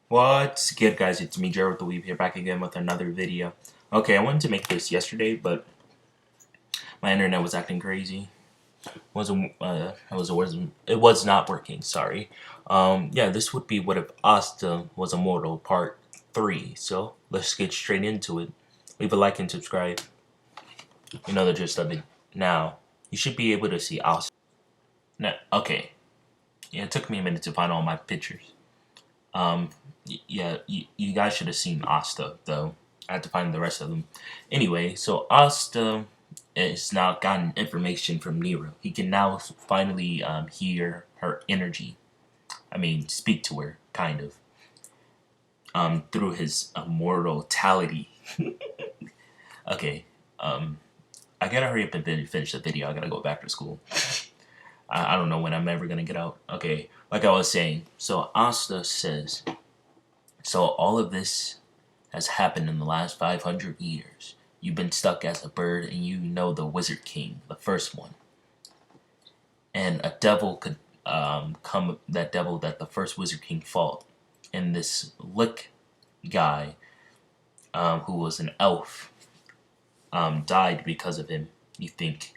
What's good, guys? It's me, Jared the Weeb, here back again with another video. Okay, I wanted to make this yesterday, but my internet was acting crazy. It was not working. Sorry. Yeah, this would be what if Asta was immortal, part 3. So let's get straight into it. Leave a like and subscribe. You know the gist of it. Now you should be able to see Asta. Now, okay. Yeah, it took me a minute to find all my pictures. Yeah, you guys should have seen Asta, though. I had to find the rest of them. Anyway, so Asta has now gotten information from Nero. He can now finally hear her energy. I mean, speak to her, kind of. Through his immortality. Okay, I gotta hurry up and finish the video. I gotta go back to school. I don't know when I'm ever gonna get out. Okay, like I was saying, so Asta says, so all of this has happened in the last 500 years. You've been stuck as a bird and you know the Wizard King, the first one. And a devil could come, that devil that the first Wizard King fought. And this Lick guy, who was an elf, died because of him, you think.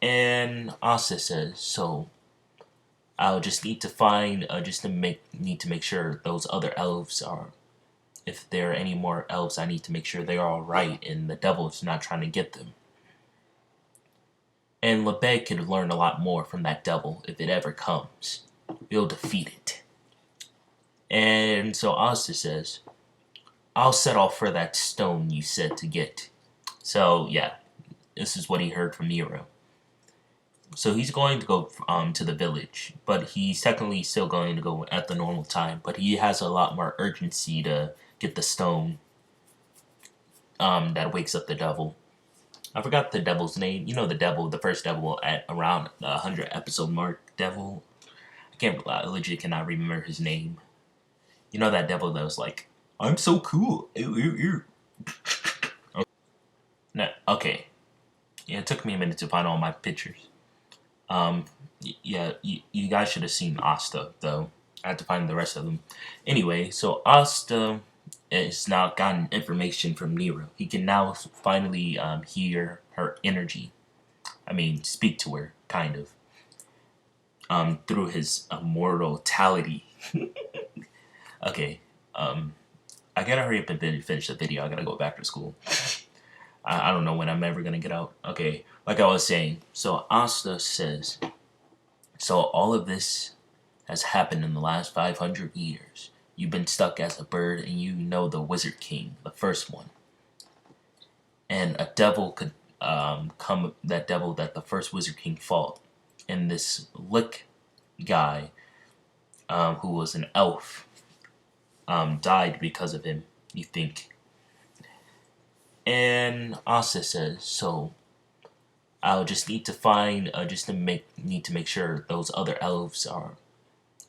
And Asta says, so I'll just need to find, need to make sure those other elves are, if there are any more elves, I need to make sure they are alright and the devil's not trying to get them. And Lebed could learn a lot more from that devil if it ever comes. We'll defeat it. And so Asta says, I'll set off for that stone you said to get. So yeah, this is what he heard from Nero. So he's going to go to the village, but he's technically still going to go at the normal time, but he has a lot more urgency to get the stone that wakes up the devil. I forgot the devil's name. You know the devil, the first devil at around the 100 episode mark. Devil. I legit cannot remember his name. You know that devil that was like, I'm so cool. Ew, ew, ew. Okay. No, okay. Yeah, it took me a minute to find all my pictures. Yeah, you guys should have seen Asta, though. I had to find the rest of them. Anyway, so Asta has now gotten information from Nero. He can now finally hear her energy. I mean, speak to her, kind of. Through his immortality. Okay, I gotta hurry up and finish the video. I gotta go back to school. I don't know when I'm ever gonna get out. Okay, like I was saying, so Asta says, so all of this has happened in the last 500 years. You've been stuck as a bird and you know the Wizard King, the first one. And a devil could come, that devil that the first Wizard King fought. And this Lick guy, who was an elf, died because of him, you think. And Asta says, so I'll just need to find, need to make sure those other elves are,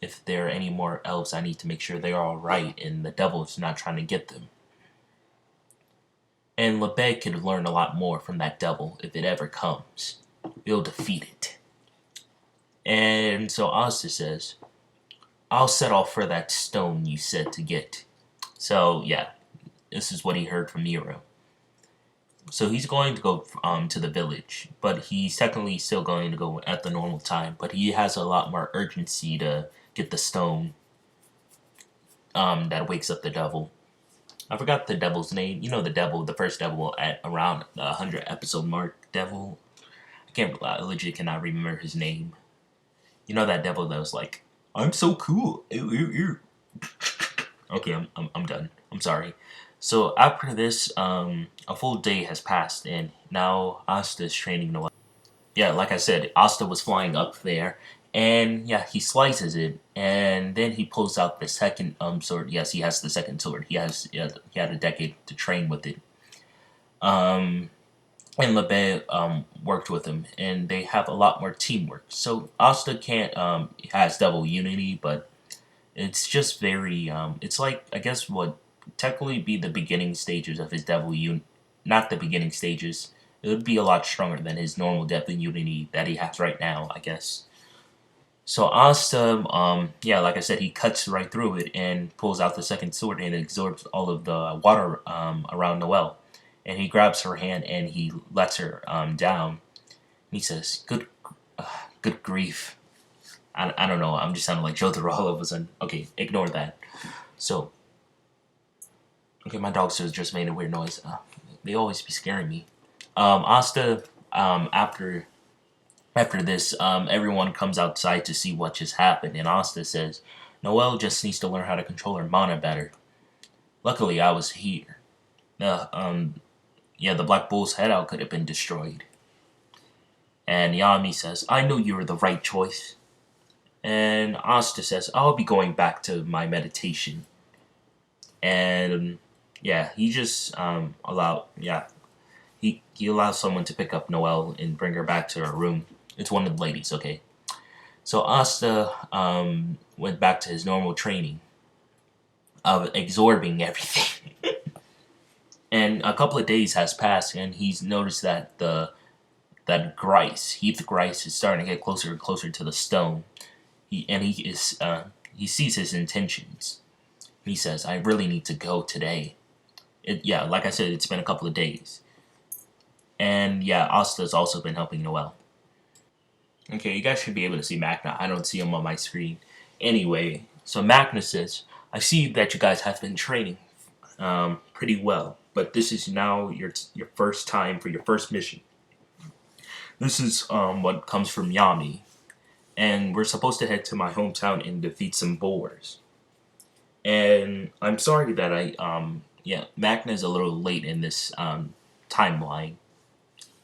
if there are any more elves, I need to make sure they are alright and the devil's not trying to get them. And Lebed could learn a lot more from that devil if it ever comes. We'll defeat it. And so Asta says, I'll set off for that stone you said to get. So yeah, this is what he heard from Nero. So he's going to go to the village, but he's technically still going to go at the normal time, but he has a lot more urgency to get the stone that wakes up the devil. I forgot the devil's name. You know the devil, the first devil at around the 100 episode mark. Devil. I legit cannot remember his name. You know that devil that was like, I'm so cool. Ew, ew, ew. Okay, I'm done. I'm sorry. So after this, a full day has passed, and now Asta is training the. Yeah, like I said, Asta was flying up there, and yeah, he slices it, and then he pulls out the second sword. Yes, he has the second sword. He had a decade to train with it. And Lebed worked with him, and they have a lot more teamwork. So Asta can't has double unity, but it's just very it's like, I guess, what technically be the beginning stages of his devil unity. Not the beginning stages. It would be a lot stronger than his normal devil unity that he has right now, I guess. So Asta, yeah, like I said, he cuts right through it and pulls out the second sword and absorbs all of the water around Noelle. And he grabs her hand and he lets her down. And he says, uh, good grief. I don't know. I'm just sounding like Jotaro all of a sudden. Okay, ignore that. So, okay, my dogs just made a weird noise. They always be scaring me. Asta, after this, everyone comes outside to see what just happened, and Asta says, Noelle just needs to learn how to control her mana better. Luckily, I was here. Yeah, the Black Bull's head could have been destroyed. And Yami says, I knew you were the right choice. And Asta says, I'll be going back to my meditation. And yeah, he just he allows someone to pick up Noelle and bring her back to her room. It's one of the ladies, okay? So Asta went back to his normal training of absorbing everything. And a couple of days has passed, and he's noticed that Heath Grice, is starting to get closer and closer to the stone. He sees his intentions. He says, "I really need to go today." Yeah, like I said, it's been a couple of days, and yeah, Asta's also been helping Noelle. Okay, you guys should be able to see Magna. I don't see him on my screen. Anyway, so Magna says, "I see that you guys have been training pretty well, but this is now your first time for your first mission. This is what comes from Yami, and we're supposed to head to my hometown and defeat some boars. And I'm sorry that Magna is a little late in this timeline.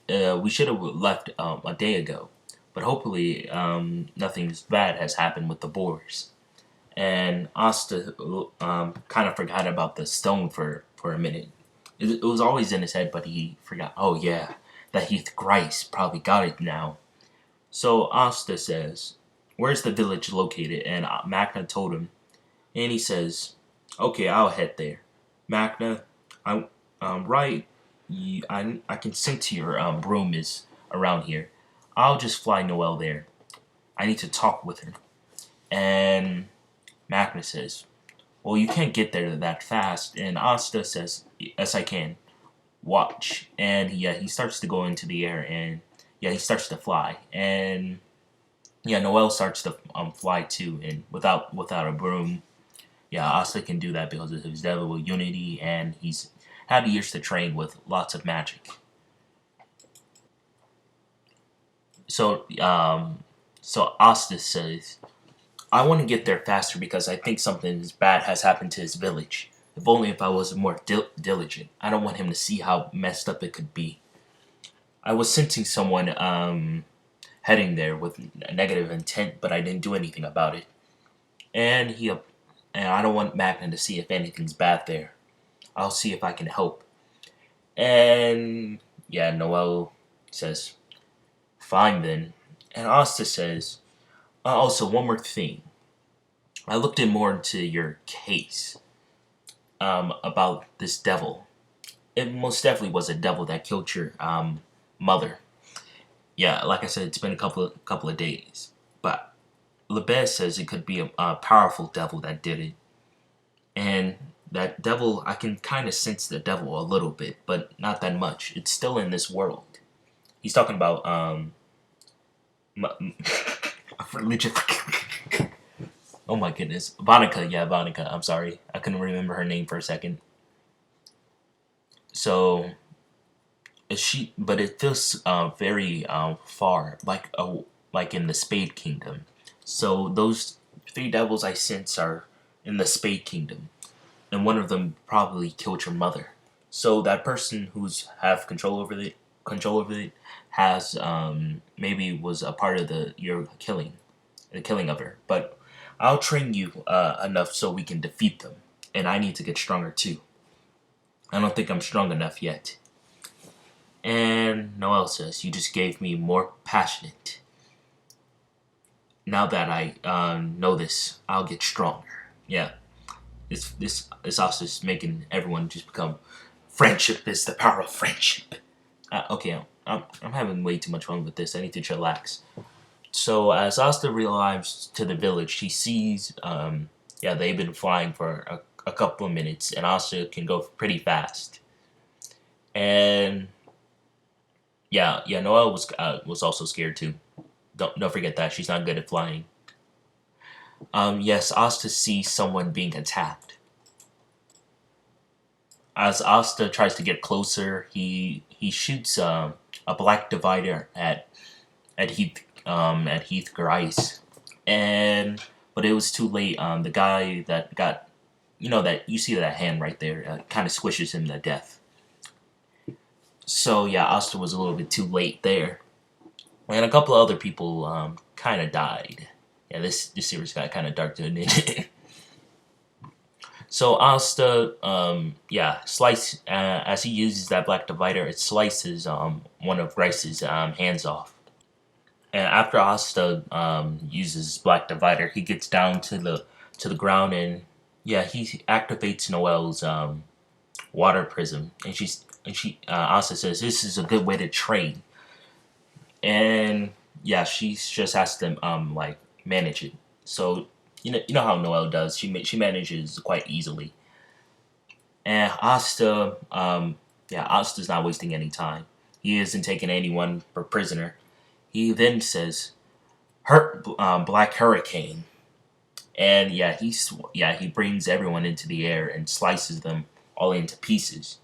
We should have left a day ago, but hopefully nothing bad has happened with the boars." And Asta kind of forgot about the stone for a minute. It was always in his head, but he forgot. Oh yeah, that Heath Grice probably got it now. So Asta says, "Where's the village located?" And Magna told him, and he says, "Okay, I'll head there. Magna, I right. I can sense your room is around here. I'll just fly Noelle there. I need to talk with her." And Magna says, "Well, you can't get there that fast." And Asta says, "Yes, I can. Watch." And he starts to go into the air, and yeah, he starts to fly. And yeah, Noelle starts to fly too, and without a broom. Yeah, Asta can do that because of his devil unity, and he's had years to train with lots of magic. So, so Asta says, "I want to get there faster because I think something bad has happened to his village. If only if I was more diligent. I don't want him to see how messed up it could be. I was sensing someone heading there with a negative intent, but I didn't do anything about it. And I don't want Magna to see if anything's bad there. I'll see if I can help." And yeah, Noelle says, "Fine then." And Asta says, "Also, one more thing. I looked in more into your case about this devil. It most definitely was a devil that killed your mother. Yeah, like I said, it's been a couple of days, but Lebez says it could be a powerful devil that did it, and that devil, I can kind of sense the devil a little bit, but not that much. It's still in this world." He's talking about religion. Oh my goodness, Vonica. Yeah, Vonica. I'm sorry, I couldn't remember her name for a second. So but it feels very far, like in the Spade Kingdom. So those three devils I sense are in the Spade Kingdom, and one of them probably killed your mother. So that person who's have control over it has maybe was a part of the killing of her. But I'll train you enough so we can defeat them, and I need to get stronger too. I don't think I'm strong enough yet." And Noelle says, "You just gave me more passionate. Now that I know this, I'll get stronger." Yeah, this also is making everyone just become. Friendship is the power of friendship. Okay, I'm having way too much fun with this. I need to chillax. So as Asta realizes to the village, she sees, yeah, they've been flying for a couple of minutes, and Asta can go pretty fast. And yeah, Noelle was also scared too. Don't forget that she's not good at flying. Yes, Asta sees someone being attacked. As Asta tries to get closer, he shoots a black divider at Heath Grice, and but it was too late. The guy that got, that you see that hand right there, kind of squishes him to death. So yeah, Asta was a little bit too late there, and a couple of other people kind of died. Yeah, this series got kind of dark, didn't it? So Asta, slice as he uses that black divider, it slices one of Grice's hands off. And after Asta uses black divider, he gets down to the ground, and yeah, he activates Noelle's water prism, and she Asta says this is a good way to train, and yeah, she just has to like manage it. So you know how Noelle does. She manages quite easily. And Asta, Asta's not wasting any time. He isn't taking anyone for prisoner. He then says, Black Hurricane," and he brings everyone into the air and slices them all into pieces.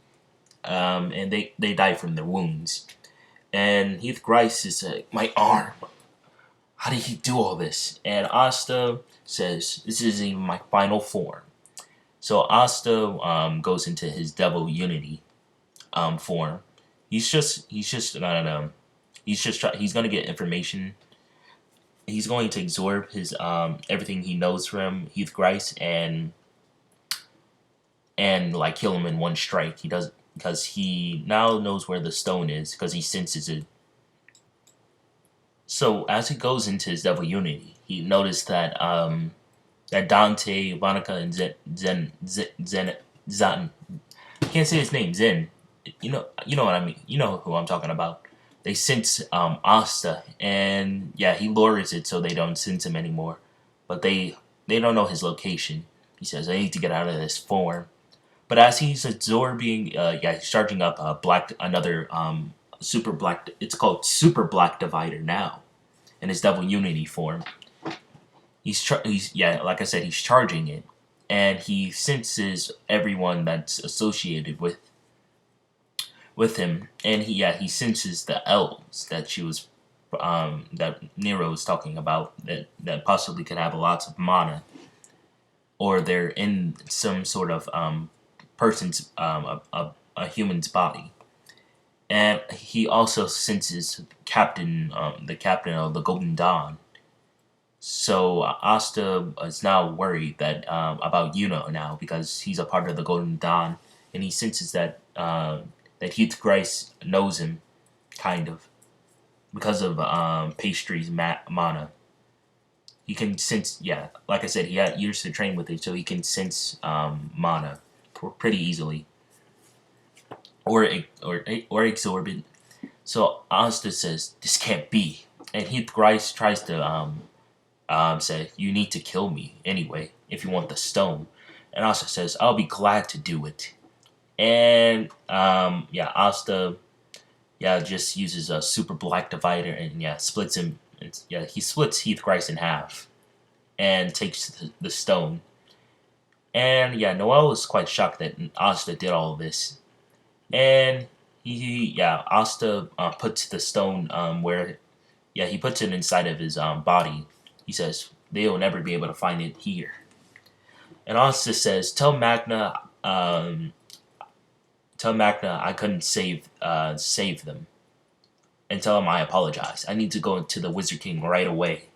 And they die from their wounds. And Heath Grice is like, "My arm. How did he do all this?" And Asta says, "This isn't even my final form." So Asta goes into his Devil Unity form. He's gonna get information. He's going to absorb his everything he knows from Heath Grice and like kill him in one strike. He does because he now knows where the stone is because he senses it. So as he goes into his Devil Unity, he noticed that that Dante, Monica, and Zen, I can't say his name, Zen. You know what I mean. You know who I'm talking about. They sense Asta, and yeah, he lowers it so they don't sense him anymore. But they don't know his location. He says, "I need to get out of this form." But as he's absorbing, he's charging up another super black. It's called Super Black Divider now, in his Devil Unity form. He's like I said, he's charging it, and he senses everyone that's associated with him, and he senses the elves that that Nero was talking about that possibly could have lots of mana, or they're in some sort of person's a human's body. And he also senses the captain of the Golden Dawn. So Asta is now worried that about Yuno now because he's a part of the Golden Dawn, and he senses that that Heath Grice knows him, kind of, because of Pastry's mana. He can sense, like I said, he had years to train with it, so he can sense mana pretty easily, or exorbitant. So Asta says this can't be, and Heath Grice tries to say, "You need to kill me anyway if you want the stone," and Asta says, "I'll be glad to do it." And Asta just uses a super black divider and splits him. He splits Heath Grice in half and takes the stone. And Noelle is quite shocked that Asta did all of this. And Asta puts the stone he puts it inside of his body. He says they'll never be able to find it here. And Asta says, Tell Magna I couldn't save them, and tell him I apologize. I need to go to the Wizard King right away."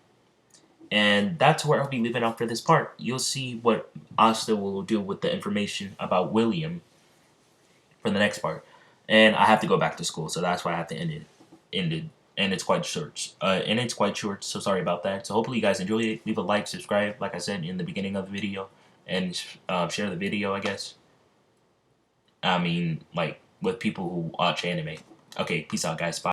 And that's where I'll be leaving off for this part. You'll see what Asta will do with the information about William for the next part. And I have to go back to school, so that's why I have to end it. And it's quite short. So sorry about that. So hopefully you guys enjoy it. Leave a like, subscribe, like I said in the beginning of the video, and share the video, I guess. I mean, like, with people who watch anime. Okay, peace out, guys. Bye.